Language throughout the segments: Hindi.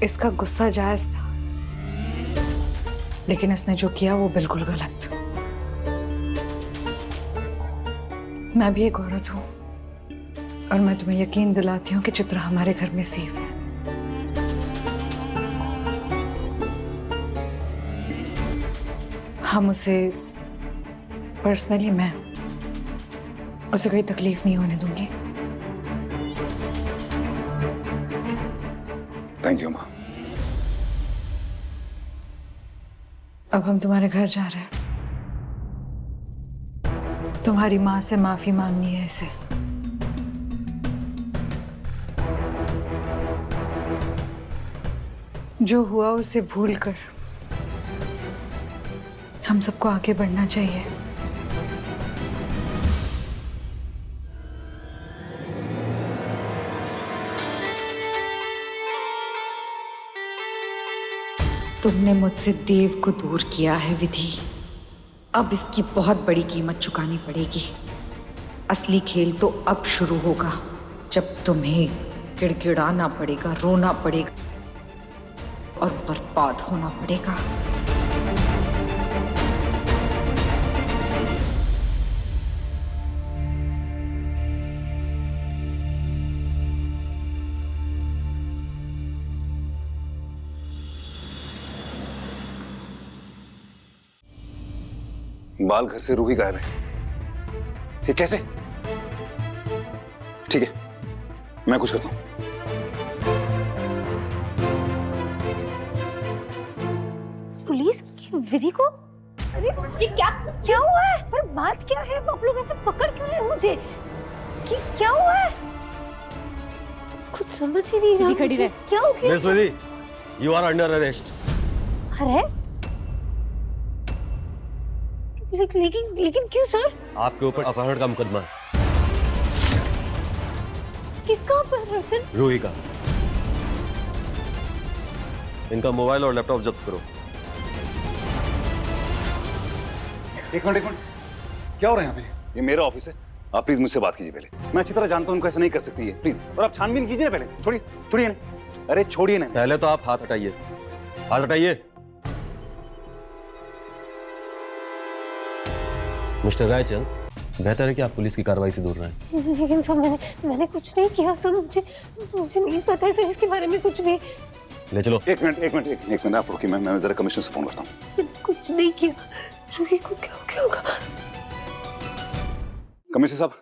इसका गुस्सा जायज था, लेकिन इसने जो किया वो बिल्कुल गलत। मैं भी एक औरत हूं और मैं तुम्हें यकीन दिलाती हूँ कि चित्रा हमारे घर में सेफ है। हम उसे पर्सनली, मैं उसे कोई तकलीफ नहीं होने दूंगी। थैंक यू माँ। अब हम तुम्हारे घर जा रहे हैं। तुम्हारी माँ से माफी मांगनी है इसे। जो हुआ उसे भूलकर हम सबको आगे बढ़ना चाहिए। तुमने मुझसे देव को दूर किया है विधि, अब इसकी बहुत बड़ी कीमत चुकानी पड़ेगी। असली खेल तो अब शुरू होगा, जब तुम्हें गिड़गिड़ाना पड़ेगा, रोना पड़ेगा और बर्बाद होना पड़ेगा। बाल घर से रूही गायब है, ये कैसे? ठीक है, मैं कुछ करता हूं। पुलिस की विधि को? अरे ये क्या हुआ है? पर बात क्या है? आप लोग ऐसे पकड़ क्यों रहे हैं मुझे? कि क्या हुआ है? कुछ समझ ही नहीं रहा मुझे। क्या हो गया? Miss Vidhi, you are under arrest. Arrest? लेकिन क्यों सर? आपके ऊपर अपहरण का मुकदमा है। किसका अपहरण सर? रूही का। इनका मोबाइल और लैपटॉप जब्त करो। एक मिनट, क्या हो रहा है यहाँ पे? ये मेरा ऑफिस है, आप प्लीज मुझसे बात कीजिए पहले। मैं अच्छी तरह जानता हूँ उनको ऐसा नहीं कर सकती है, प्लीज। और आप छानबीन कीजिए ना पहले। छोड़िए ना। अरे छोड़िए ना। पहले तो आप हाथ हटाइए, हाथ हटाइए। मिस्टर रायचंद, बेहतर है कि आप पुलिस की कार्रवाई से दूर रहें। लेकिन सर मैंने कुछ नहीं किया सर। मुझे नहीं पता है सर इसके बारे में कुछ भी। ले चलो। एक मिनट आप रुकिए, मैं जरा कमिश्नर से फोन करता हूँ। कुछ नहीं किया। रूही को क्या होगा? कमिश्नर साहब,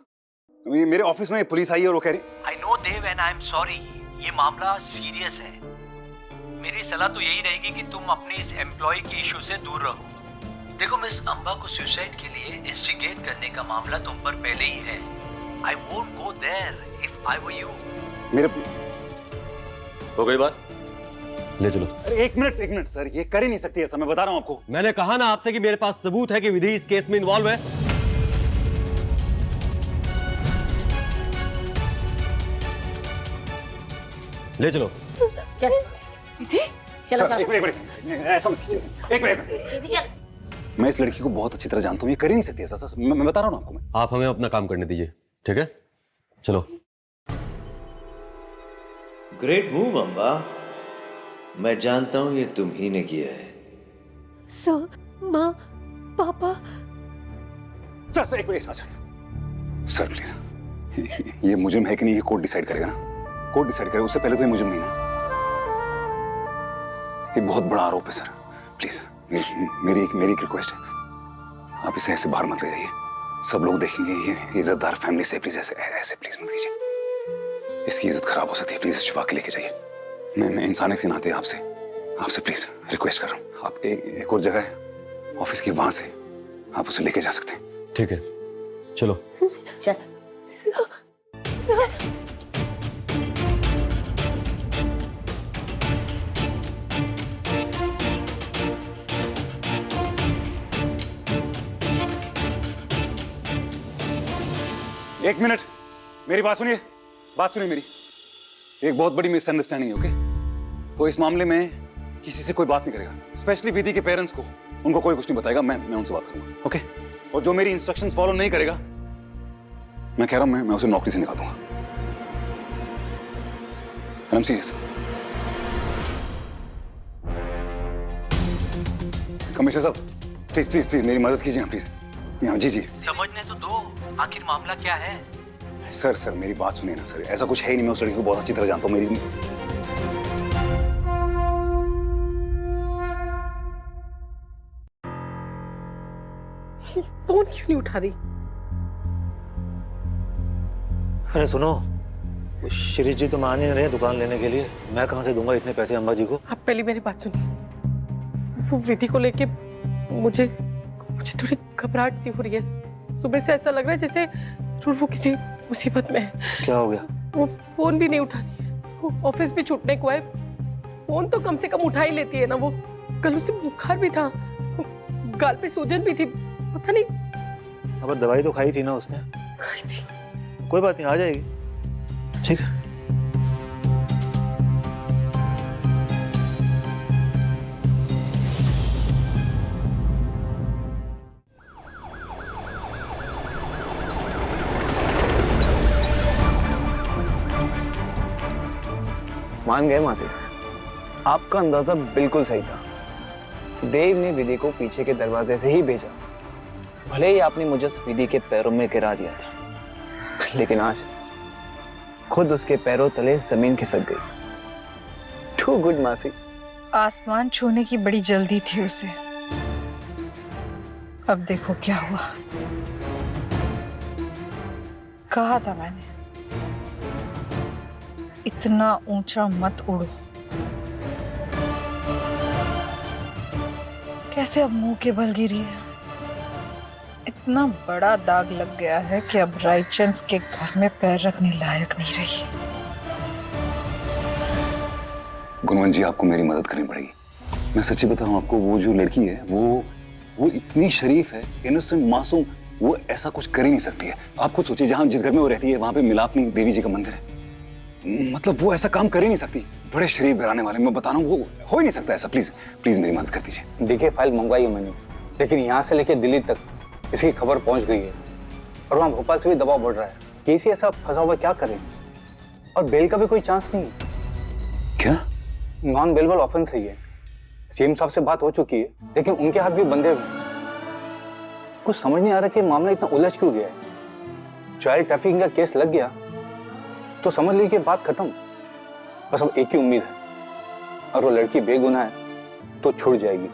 ये मेरे ऑफिस में पुलिस आई है और वो कह रही। I know Dev and I'm sorry, ये मामला सीरियस है। मेरी सलाह तो यही रहेगी कि तुम अपने इस एम्प्लॉय के इशू से दूर रहो। देखो मिस अंबा को सुसाइड के लिए इंस्टिगेट करने का मामला तुम पर पहले ही है। I won't go there if I were you. मेरे हो गई बात, ले चलो। अरे एक मिनट सर, ये कर ही नहीं सकती ऐसा, मैं बता रहा हूँ आपको। मैंने कहा ना आपसे कि मेरे पास सबूत है कि विधि इस केस में इन्वॉल्व है। ले चलो। चल चलो एक मिनट, ऐसा मत कीजिए। एक मिनट, मैं इस लड़की को बहुत अच्छी तरह जानता हूँ, ये कर ही नहीं सकती ऐसा। मैं बता रहा हूँ आपको। आप हमें अपना काम करने दीजिए, ठीक है? चलो। ग्रेट मूव अंबा, मैं जानता हूं ये तुम ही ने किया है। सर, माँ, पापा। सर एक मिनट। सर प्लीज, ये मुजरिम है कि नहीं ये कोर्ट डिसाइड करेगा ना। कोर्ट डिसाइड करेगा, उससे पहले तो ये मुजरिम नहीं ना। ये बहुत बड़ा आरोप है सर, प्लीज मेरी एक रिक्वेस्ट है, आप इसे ऐसे बाहर मत ले जाइए। सब लोग देखेंगे, ये इज्जतदार फैमिली से, प्लीज ऐसे प्लीज मत कीजिए। इसकी इज्जत खराब हो सकती है, प्लीज छुपा के लेके जाइए। मैं इंसानियत के नाते आपसे प्लीज रिक्वेस्ट कर रहा हूँ। आप एक और जगह है ऑफिस की, वहां से आप उसे लेके जा सकते हैं। ठीक है, चलो। चल। एक मिनट, मेरी बात सुनिए मेरी। एक बहुत बड़ी मिसअंडरस्टैंडिंग है, ओके? तो इस मामले में किसी से कोई बात नहीं करेगा, स्पेशली विधि के पेरेंट्स को, उनको कोई कुछ नहीं बताएगा। मैं उनसे बात करूंगा, ओके? और जो मेरी इंस्ट्रक्शंस फॉलो नहीं करेगा, मैं कह रहा हूं मैं उसे नौकरी से निकाल दूंगा। I am serious. कमिश्नर साहब प्लीज प्लीज प्लीज मेरी मदद कीजिए ना प्लीज। यहाँ जी जी समझने तो दो, आखिर मामला क्या है? सर सर मेरी बात सुनिए ना सर, ऐसा कुछ है ही नहीं, मैं उस लड़की को बहुत अच्छी तरह जानता हूँ। मेरी फोन क्यों नहीं उठा रही? अरे सुनो, शिरीष जी तो मान ही नहीं रहे दुकान लेने के लिए। मैं कहाँ से दूंगा इतने पैसे अम्बा जी को? आप पहले मेरी बात सुनिए। वो विधि को लेके मुझे थोड़ी घबराहट सी हो रही है। सुबह से ऐसा लग रहा है जैसे वो किसी मुसीबत में है। क्या हो गया? वो फोन भी नहीं उठा रही है। वो ऑफिस भी छूटने को है, फोन तो कम से कम उठा ही लेती है ना। वो कल उसे बुखार भी था, गाल पे सूजन भी थी, पता नहीं। अब दवाई तो खाई थी ना उसने? खाई थी। कोई बात नहीं, आ जाएगी। ठीक है। मान गए मासी, आपका अंदाजा बिल्कुल सही था। देव ने विधि को पीछे के दरवाजे से ही भेजा। भले ही आपने मुझे उस विधि के पैरों में गिरा दिया था, लेकिन आज खुद उसके पैरों तले जमीन खिसक गई। टू गुड मासी। आसमान छूने की बड़ी जल्दी थी उसे, अब देखो क्या हुआ। कहा था मैंने, इतना ऊंचा मत उड़ो। कैसे अब मुंह के बल गिरी है। इतना बड़ा दाग लग गया है कि अब रायचंद के घर में पैर रखने लायक नहीं रही। गुणवंत जी आपको मेरी मदद करनी पड़ेगी। मैं सच्ची बताऊं आपको, वो जो लड़की है वो इतनी शरीफ है, इनोसेंट, मासूम, वो ऐसा कुछ कर ही नहीं सकती है। आप खुद सोचिए, जहां जिस घर में वो रहती है वहां पे मिलापनी देवी जी का मंदिर है। मतलब वो ऐसा काम कर ही नहीं सकती। बड़े शरीफ घराने वाले, मैं बता रहा हूँ, वो हो ही नहीं सकता ऐसा। प्लीज प्लीज मेरी मदद कर दीजिए। देखिए, फाइल मंगवाई है मैंने, लेकिन यहाँ से लेकर दिल्ली तक इसकी खबर पहुंच गई है और वहाँ भोपाल से भी दबाव बढ़ रहा है। केसी ऐसा फंसा हुआ क्या करें, और बेल का भी कोई चांस नहीं है। क्या? नॉन बेलेबल ऑफेंस है ये। सीएम साहब से बात हो चुकी है, लेकिन उनके हाथ भी बंधे हुए हैं। कुछ समझ नहीं आ रहा कि मामला इतना उलझ क्यों गया है। चाइल्ड ट्रैफिकिंग का केस लग गया तो समझ लीजिए कि बात खत्म। बस अब एक ही उम्मीद है, और वो लड़की बेगुनाह है तो छूट जाएगी,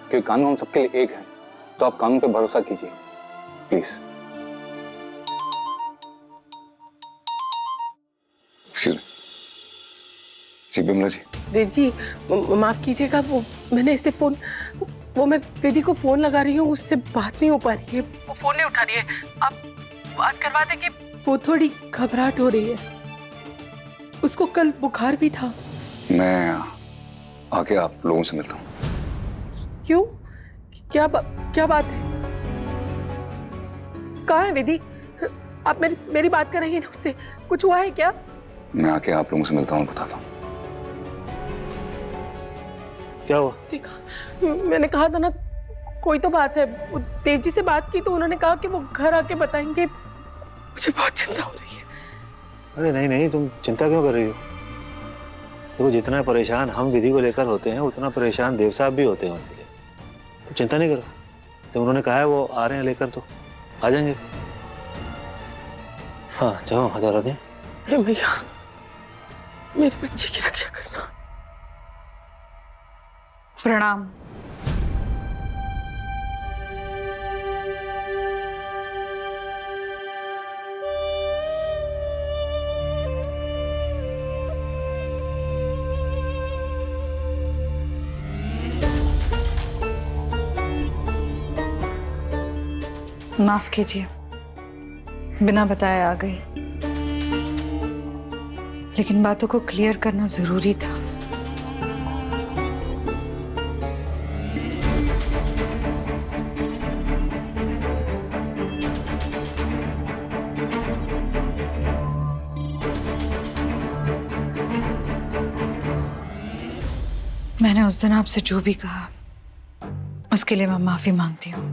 क्योंकि कानून हम सबके लिए एक है। तो आप कानून पे भरोसा कीजिए प्लीज। जी बिमला जी। देव जी, माफ कीजिएगा, वो मैंने इसे फोन, वो मैं विधि को फोन लगा रही हूँ, उससे बात नहीं हो पा रही है। वो फोन नहीं उठा रही है। आप बात करवा दें कि वो थोड़ी घबराहट हो रही है। उसको कल बुखार भी था। मैं आके आप लोगों से मिलता हूँ। क्यों? क्या बात है? कहाँ है विधि? आप मेरी बात कर रही हैं ना उससे? कुछ हुआ है क्या? मैं आके आप लोगों से मिलता हूँ और बताता हूँ। क्या हुआ? देखा, मैंने कहा था ना, कोई तो बात है। वो देव जी से बात की तो उन्होंने कहा कि वो घर आके बताएंगे। मुझे बहुत चिंता हो रही है। अरे नहीं नहीं, तुम चिंता क्यों कर रही हो? देखो, जितना परेशान हम विधि को लेकर होते हैं, उतना परेशान देव साहब भी होते हैं उनके लिए। तो चिंता नहीं करो, तो उन्होंने कहा है वो आ रहे हैं लेकर, तो आ जाएंगे। हाँ जाओ, हज़ार दें। भैया, मेरे बच्चे की रक्षा करना। प्रणाम। माफ कीजिए, बिना बताए आ गई, लेकिन बातों को क्लियर करना जरूरी था। मैंने उस दिन आपसे जो भी कहा उसके लिए मैं माफी मांगती हूँ,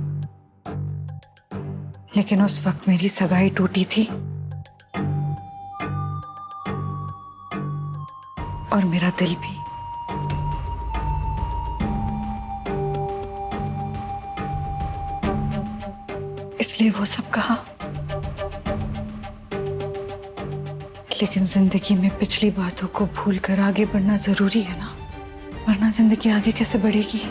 लेकिन उस वक्त मेरी सगाई टूटी थी और मेरा दिल भी। इसलिए वो सब कहा। लेकिन जिंदगी में पिछली बातों को भूलकर आगे बढ़ना जरूरी है ना, वरना जिंदगी आगे कैसे बढ़ेगी।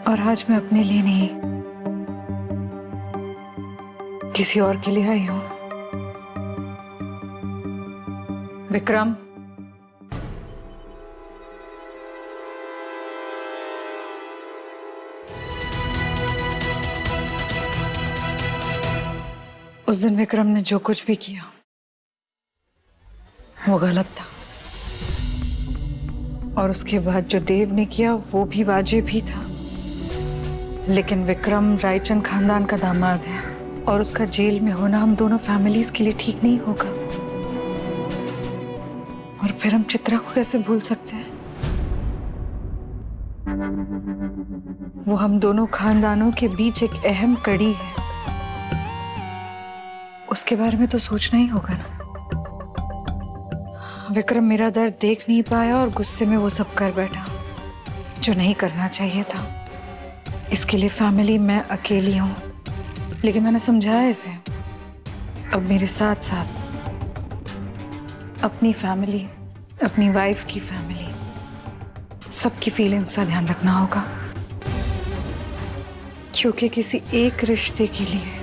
और आज मैं अपने लिए नहीं, किसी और के लिए आई हूं। विक्रम, उस दिन विक्रम ने जो कुछ भी किया वो गलत था, और उसके बाद जो देव ने किया वो भी वाजिब ही था। लेकिन विक्रम रायचंद खानदान का दामाद है और उसका जेल में होना हम दोनों फैमिलीज के लिए ठीक नहीं होगा। और फिर हम चित्रा को कैसे भूल सकते हैं? वो हम दोनों खानदानों के बीच एक अहम कड़ी है, उसके बारे में तो सोचना ही होगा ना। विक्रम मेरा दर्द देख नहीं पाया और गुस्से में वो सब कर बैठा जो नहीं करना चाहिए था। इसके लिए फैमिली मैं अकेली हूं, लेकिन मैंने समझाया इसे अब मेरे साथ साथ अपनी फैमिली, अपनी वाइफ की फैमिली, सबकी फीलिंग्स का ध्यान रखना होगा। क्योंकि किसी एक रिश्ते के लिए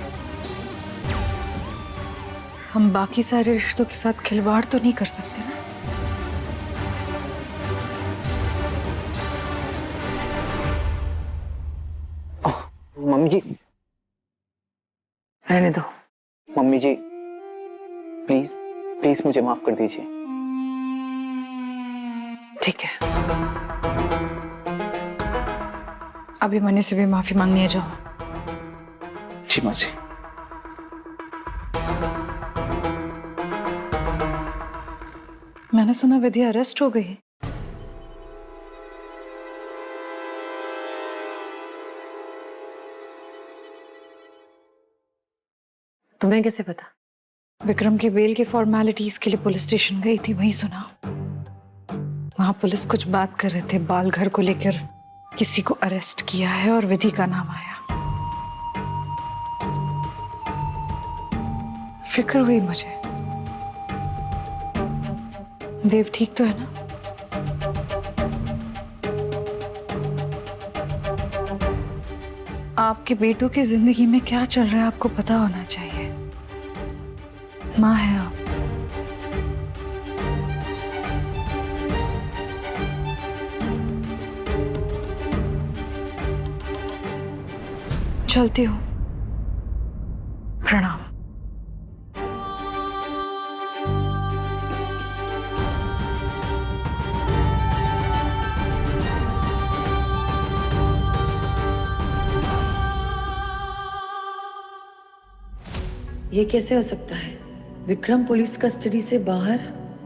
हम बाकी सारे रिश्तों के साथ खिलवाड़ तो नहीं कर सकते ना। मम्मी जी, रहने दो। मम्मी जी प्लीज प्लीज मुझे माफ कर दीजिए। ठीक है, अभिमन्यु से भी माफी मांगने जाओ। जी माँ जी। मैंने सुना विद्या अरेस्ट हो गई। तुम्हें कैसे पता? विक्रम के बेल के फॉर्मेलिटीज के लिए पुलिस स्टेशन गई थी, वहीं सुना। वहां पुलिस कुछ बात कर रहे थे, बाल घर को लेकर किसी को अरेस्ट किया है और विधि का नाम आया। फिक्र हुई मुझे। देव ठीक तो है ना? आपके बेटों की जिंदगी में क्या चल रहा है आपको पता होना चाहिए। माँ है आप। चलती हूँ, प्रणाम। ये कैसे हो सकता है? विक्रम पुलिस कस्टडी से बाहर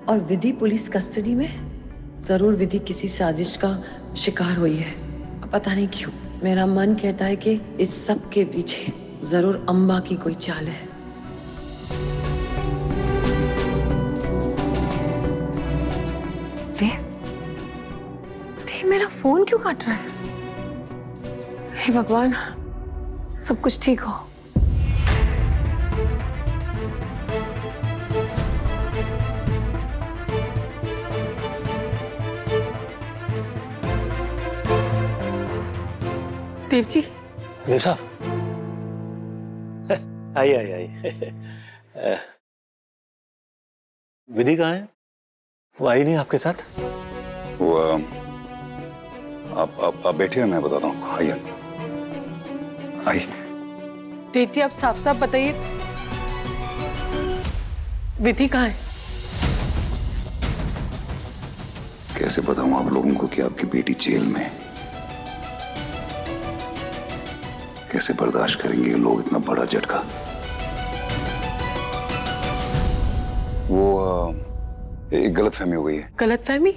और विधि पुलिस कस्टडी में। जरूर विधि किसी साजिश का शिकार हुई है, पता नहीं क्यों। मेरा मन कहता है कि इस सब के पीछे जरूर अम्बा की कोई चाल है। देव, मेरा फोन क्यों काट रहा है? हे भगवान, सब कुछ ठीक हो। देव जी। देव साहब, आइए आइए आइए। विधि कहाँ है? वो आई नहीं आपके साथ? वो आप बैठिए, मैं बताता हूँ। आइए आइए। देव जी, आप साफ साफ बताइए, विधि कहाँ है? कैसे बताऊं आप लोगों को कि आपकी बेटी जेल में है? कैसे बर्दाश्त करेंगे ये लोग इतना बड़ा झटका? वो एक गलतफहमी हो गई है। गलतफहमी?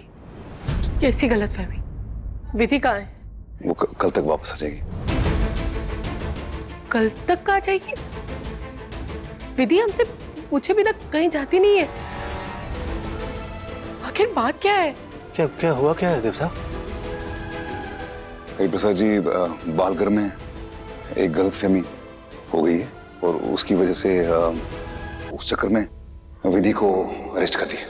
कैसी गलतफहमी? विधि कहाँ है? वो कल तक वापस आ जाएगी। कल तक आ जाएगी? विधि हमसे पूछे बिना कहीं जाती नहीं है। आखिर बात क्या है? क्या क्या हुआ क्या है देव साहब? हरिप्रसाद जी, बालघर में एक गलतफहमी हो गई है और उसकी वजह से उस चक्कर में विधि को अरेस्ट कर दिया।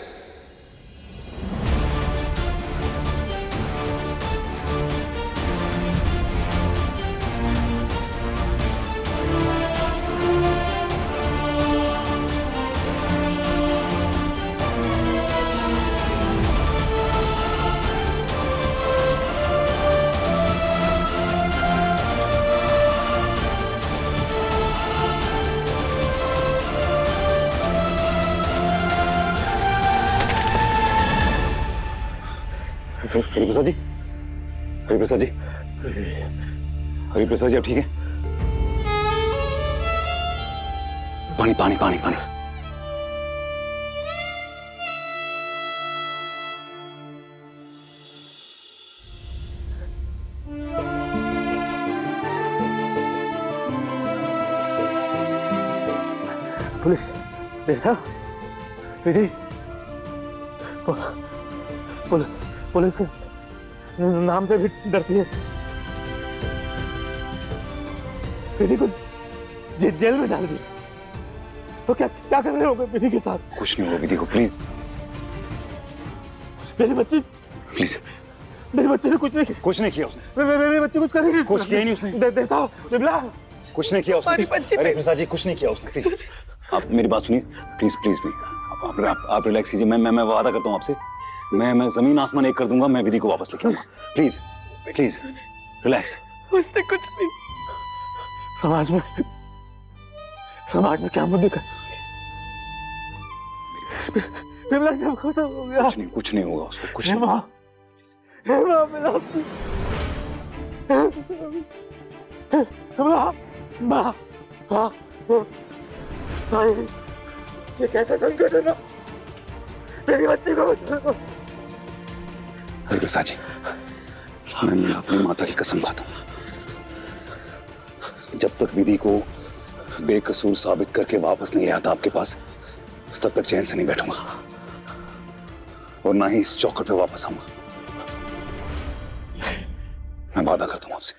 हरिप्रसाद जी, हरिप्रसाद जी, हरिप्रसाद जी, आप ठीक है? पानी पानी पानी पानी। पुलिस, देव साहब, विधि, पुलिस के नाम से भी डरती है। विधि को जेल में डाल दिया। तो क्या क्या कर रहे हो विधि के साथ? कुछ नहीं हुआ विधि को, प्लीज मेरी बच्ची, प्लीज। मेरी बच्ची से कुछ नहीं किया उसने। मेरी बच्ची कुछ करेगी? कुछ किया ही नहीं उसने। देता हूँ बिमला, कुछ नहीं किया उसने। हमारी बच्ची अरे प्रसाद जी, कुछ नहीं किया उसने। प्लीज आप मेरी बात सुनिए, प्लीज प्लीज प्लीज। आप रिलैक्स कीजिए। मैं वादा करता हूँ आपसे, मैं जमीन आसमान एक कर दूंगा। मैं विधि को वापस लेके आऊंगा। Please please relax. उसने कुछ नहीं। समाज में क्या मुद्दे कर बिमला जब खत्म हो गया। कुछ नहीं होगा उसको, कुछ नहीं। माँ ये कैसा संकट है ना, मेरी बच्ची को बचाओ। हरिप्रसाद जी, मैं अपनी माता की कसम खाता हूँ, जब तक विधि को बेकसूर साबित करके वापस नहीं ले आता आपके पास, तब तक चैन से नहीं बैठूंगा और ना ही इस चौखट पे वापस आऊंगा। मैं वादा करता हूँ आपसे।